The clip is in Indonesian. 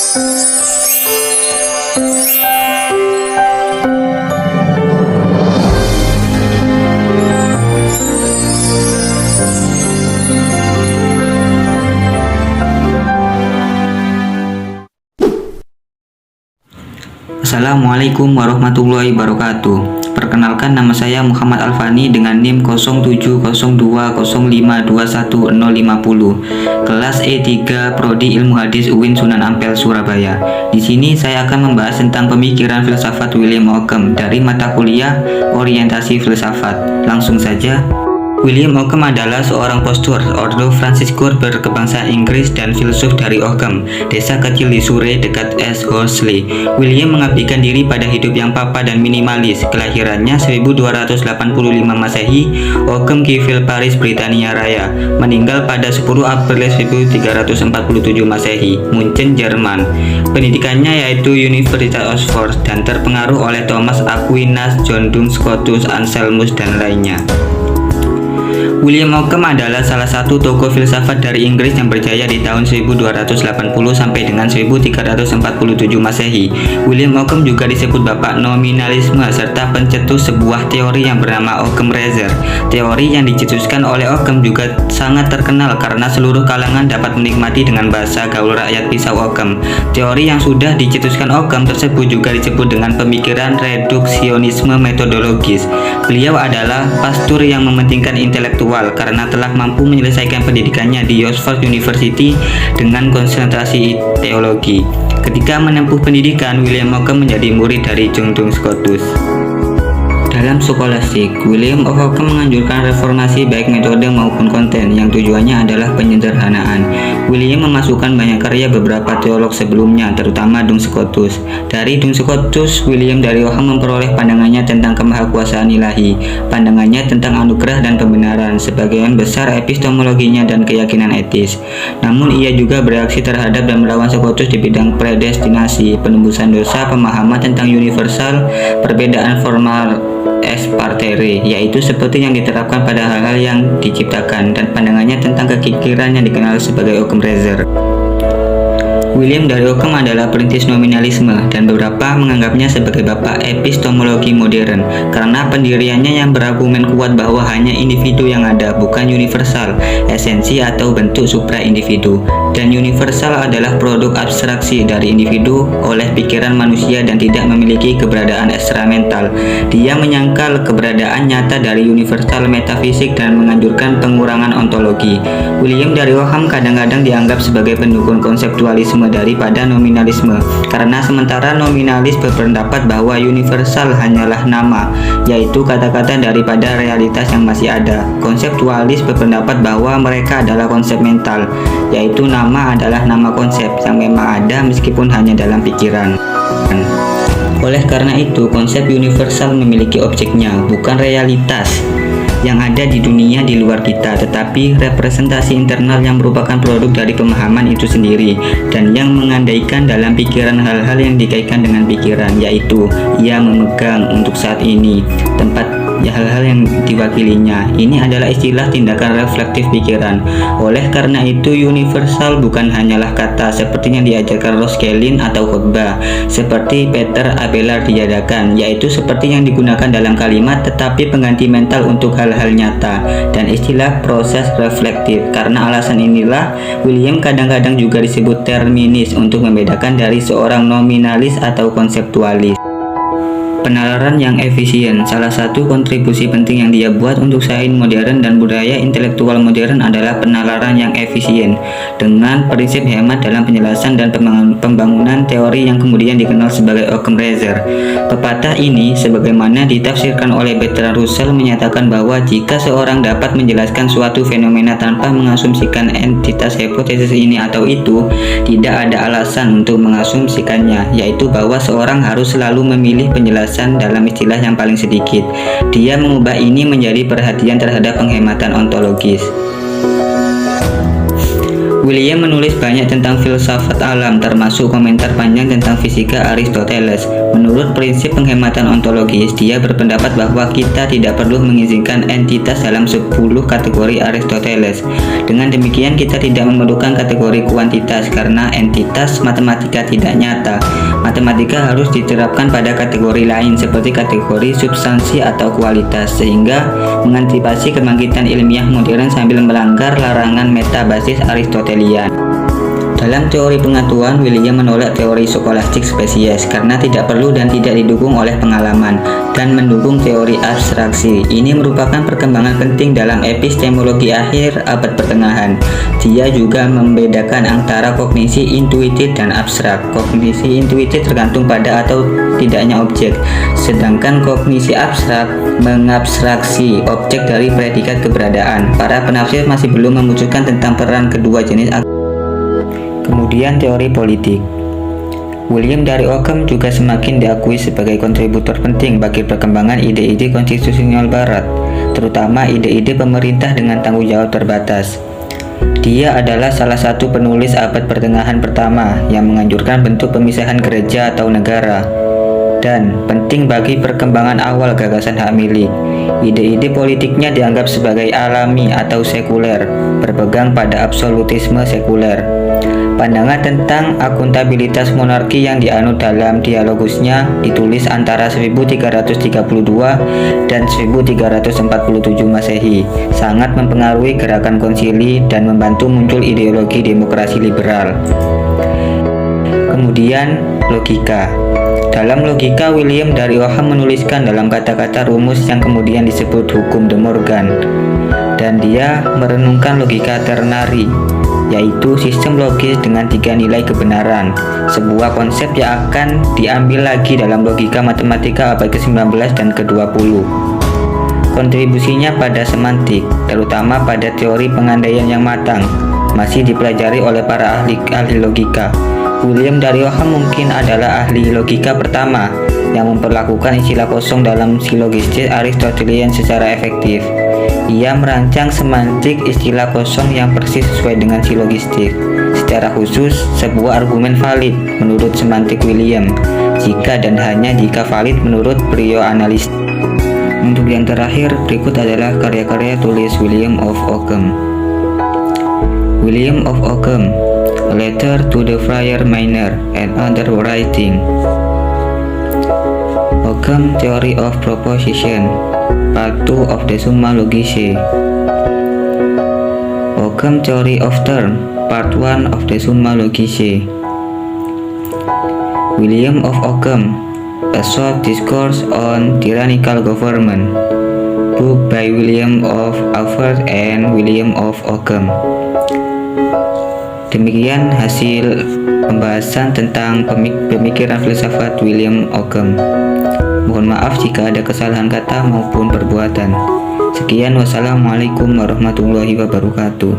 Assalamualaikum warahmatullahi wabarakatuh. Perkenalkan, nama saya Muhammad Alfani dengan NIM 070205211050, kelas E3 Prodi Ilmu Hadis UIN Sunan Ampel Surabaya. Di sini saya akan membahas tentang pemikiran filsafat William Ockham dari mata kuliah Orientasi Filsafat. Langsung saja. William Ockham adalah seorang pastor Ordo Fransiskus berkebangsaan Inggris dan filsuf dari Ockham, desa kecil di Surrey dekat East Horsley. William mengabdikan diri pada hidup yang papa dan minimalis. Kelahirannya 1285 Masehi, Ockham Kiville, Paris, Britania Raya. Meninggal pada 10 April 1347 Masehi, Munchen, Jerman. Pendidikannya yaitu Universitas Oxford dan terpengaruh oleh Thomas Aquinas, John Duns Scotus, Anselmus, dan lainnya. William Ockham adalah salah satu tokoh filsafat dari Inggris yang berjaya di tahun 1280 sampai dengan 1347 Masehi. William Ockham juga disebut bapak nominalisme serta pencetus sebuah teori yang bernama Occam-Razor. Teori yang dicetuskan oleh Ockham juga sangat terkenal karena seluruh kalangan dapat menikmati dengan bahasa gaul rakyat pisau Ockham. Teori yang sudah dicetuskan Ockham tersebut juga disebut dengan pemikiran reduksionisme metodologis. Beliau adalah pastor yang mementingkan intelektual karena telah mampu menyelesaikan pendidikannya di Oxford University dengan konsentrasi teologi. Ketika menempuh pendidikan, William Ockham menjadi murid dari John Duns Scotus. Dalam skolastik, William Ockham menganjurkan reformasi baik metode maupun konten yang tujuannya adalah penyederhanaan. William memasukkan banyak karya beberapa teolog sebelumnya, terutama Duns Scotus. Dari Duns Scotus, William dari Ockham memperoleh pandangannya tentang kemahakuasaan ilahi, pandangannya tentang anugerah dan pembenaran, sebagian besar epistemologinya dan keyakinan etis. Namun ia juga bereaksi terhadap dan melawan Scotus di bidang predestinasi, penembusan dosa, pemahaman tentang universal, perbedaan formal es partere, yaitu seperti yang diterapkan pada hal-hal yang diciptakan, dan pandangannya tentang kekikiran yang dikenal sebagai Occam-Razor. William dari Ockham adalah perintis nominalisme dan beberapa menganggapnya sebagai bapak epistemologi modern karena pendiriannya yang berargumen kuat bahwa hanya individu yang ada, bukan universal, esensi atau bentuk supra-individu, dan universal adalah produk abstraksi dari individu oleh pikiran manusia dan tidak memiliki keberadaan ekstramental. Dia menyangkal keberadaan nyata dari universal metafisik dan menganjurkan pengurangan ontologi. William dari Ockham kadang-kadang dianggap sebagai pendukung konseptualisme daripada nominalisme, karena sementara nominalis berpendapat bahwa universal hanyalah nama, yaitu kata-kata daripada realitas yang masih ada. Konseptualis berpendapat bahwa mereka adalah konsep mental, yaitu nama adalah nama konsep yang memang ada meskipun hanya dalam pikiran. Oleh karena itu, konsep universal memiliki objeknya, bukan realitas yang ada di dunia di luar kita, tetapi representasi internal yang merupakan produk dari pemahaman itu sendiri dan yang mengandaikan dalam pikiran hal-hal yang dikaitkan dengan pikiran, yaitu ia memegang untuk saat ini tempat hal-hal yang diwakilinya. Ini adalah istilah tindakan reflektif pikiran. Oleh karena itu, universal bukan hanyalah kata seperti yang diajarkan Roscelin atau khotbah seperti Peter Abelard diadakan, yaitu seperti yang digunakan dalam kalimat tetapi pengganti mental untuk hal-hal nyata, dan istilah proses reflektif. Karena alasan inilah William kadang-kadang juga disebut terminis untuk membedakan dari seorang nominalis atau konseptualis. Penalaran yang efisien. Salah satu kontribusi penting yang dia buat untuk sains modern dan budaya intelektual modern adalah penalaran yang efisien dengan prinsip hemat dalam penjelasan dan pembangunan teori yang kemudian dikenal sebagai Occam-Razor. Pepatah ini sebagaimana ditafsirkan oleh Bertrand Russell menyatakan bahwa jika seorang dapat menjelaskan suatu fenomena tanpa mengasumsikan entitas hipotesis ini atau itu, tidak ada alasan untuk mengasumsikannya, yaitu bahwa seorang harus selalu memilih penjelasan dalam istilah yang paling sedikit. Dia mengubah ini menjadi perhatian terhadap penghematan ontologis. William menulis banyak tentang filsafat alam, termasuk komentar panjang tentang fisika Aristoteles. Menurut prinsip penghematan ontologis, dia berpendapat bahwa kita tidak perlu mengizinkan entitas dalam 10 kategori Aristoteles. Dengan demikian, kita tidak memerlukan kategori kuantitas karena entitas matematika tidak nyata. Matematika harus diterapkan pada kategori lain seperti kategori substansi atau kualitas, sehingga mengantisipasi kebangkitan ilmiah modern sambil melanggar larangan metabasis Aristotelian. Dalam teori pengetahuan, William menolak teori skolastik spesies karena tidak perlu dan tidak didukung oleh pengalaman, dan mendukung teori abstraksi. Ini merupakan perkembangan penting dalam epistemologi akhir abad pertengahan. Dia juga membedakan antara kognisi intuitif dan abstrak. Kognisi intuitif tergantung pada atau tidaknya objek, sedangkan kognisi abstrak mengabstraksi objek dari predikat keberadaan. Para penafsir masih belum memunculkan tentang peran kedua jenis. Kemudian teori politik. William dari Ockham juga semakin diakui sebagai kontributor penting bagi perkembangan ide-ide konstitusional barat, terutama ide-ide pemerintah dengan tanggung jawab terbatas. Dia adalah salah satu penulis abad pertengahan pertama yang menganjurkan bentuk pemisahan gereja atau negara, dan penting bagi perkembangan awal gagasan hak milik. Ide-ide politiknya dianggap sebagai alami atau sekuler, berpegang pada absolutisme sekuler. Pandangan tentang akuntabilitas monarki yang dianut dalam dialogusnya ditulis antara 1332 dan 1347 Masehi, sangat mempengaruhi gerakan konsili dan membantu muncul ideologi demokrasi liberal. Kemudian, logika. Dalam logika, William dari Ockham menuliskan dalam kata-kata rumus yang kemudian disebut hukum De Morgan, dan dia merenungkan logika ternary, yaitu sistem logis dengan 3 nilai kebenaran, sebuah konsep yang akan diambil lagi dalam logika matematika abad ke-19 dan ke-20. Kontribusinya pada semantik, terutama pada teori pengandaian yang matang, masih dipelajari oleh para ahli logika. William dari Ockham mungkin adalah ahli logika pertama yang memperlakukan istilah kosong dalam silogistik Aristotelian secara efektif. Ia merancang semantik istilah kosong yang persis sesuai dengan silogistik. Secara khusus, sebuah argumen valid menurut semantik William, jika dan hanya jika valid menurut trio analis. Untuk yang terakhir, berikut adalah karya-karya tulis William of Ockham. William of Ockham, A Letter to the Friar Minor and Other Writing. Ockham Theory of Proposition, Part 2 of the Summa Logicae. Ockham Theory of Term, Part 1 of the Summa Logicae. William of Ockham, A Short Discourse on Tyrannical Government, book by William of Aufford and William of Ockham. Demikian hasil pembahasan tentang pemikiran filsafat William Ockham. Mohon maaf jika ada kesalahan kata maupun perbuatan. Sekian, wassalamualaikum warahmatullahi wabarakatuh.